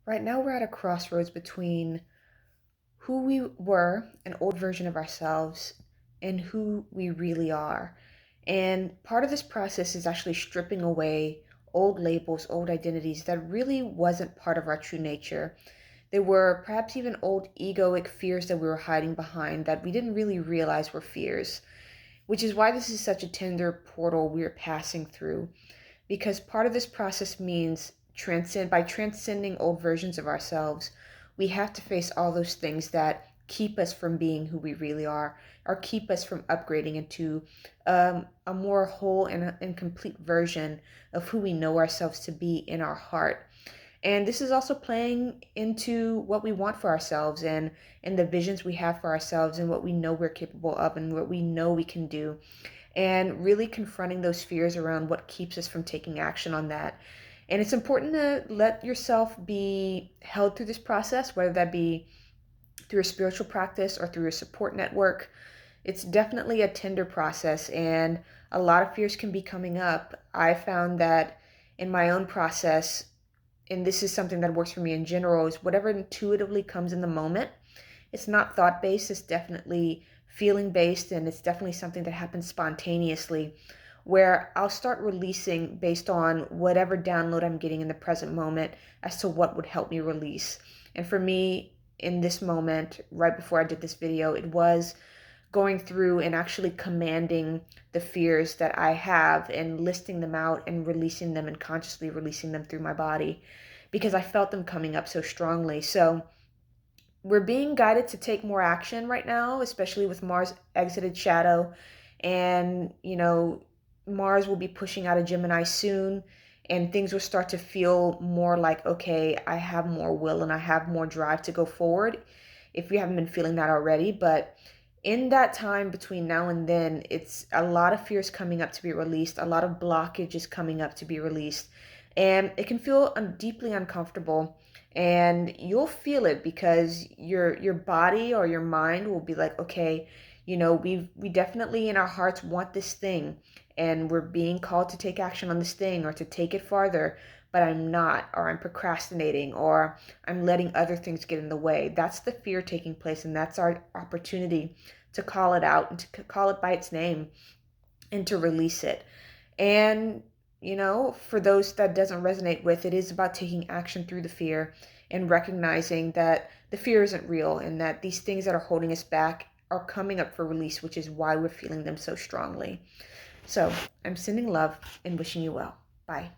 Right now, we're at a crossroads between who we were, an old version of ourselves, and who we really are. And part of this process is actually stripping away old labels, old identities that really wasn't part of our true nature. There were perhaps even old egoic fears that we were hiding behind that we didn't really realize were fears, which is why this is such a tender portal we are passing through. Because part of this process means by transcending old versions of ourselves, we have to face all those things that keep us from being who we really are, or keep us from upgrading into a more whole and complete version of who we know ourselves to be in our heart. And this is also playing into what we want for ourselves and the visions we have for ourselves and what we know we're capable of and what we know we can do, and really confronting those fears around what keeps us from taking action on that. And it's important to let yourself be held through this process, whether that be through a spiritual practice or through a support network. It's definitely a tender process, and a lot of fears can be coming up. I found that in my own process, and this is something that works for me in general, is whatever intuitively comes in the moment. It's not thought based, it's definitely feeling based, and it's definitely something that happens spontaneously, where I'll start releasing based on whatever download I'm getting in the present moment as to what would help me release. And for me, in this moment, right before I did this video, it was going through and actually commanding the fears that I have and listing them out and releasing them and consciously releasing them through my body because I felt them coming up so strongly. So we're being guided to take more action right now, especially with Mars exited shadow. And, Mars will be pushing out of Gemini soon, and things will start to feel more like, okay, I have more will and I have more drive to go forward if you haven't been feeling that already. But in that time between now and then, it's a lot of fears coming up to be released, a lot of blockages coming up to be released, and it can feel deeply uncomfortable. And you'll feel it because your body or your mind will be like, okay, we definitely in our hearts want this thing, and we're being called to take action on this thing or to take it farther, but I'm not, or I'm procrastinating, or I'm letting other things get in the way. That's the fear taking place, and that's our opportunity to call it out and to call it by its name and to release it. And, for those that doesn't resonate with, it is about taking action through the fear and recognizing that the fear isn't real and that these things that are holding us back are coming up for release, which is why we're feeling them so strongly. So I'm sending love and wishing you well. Bye.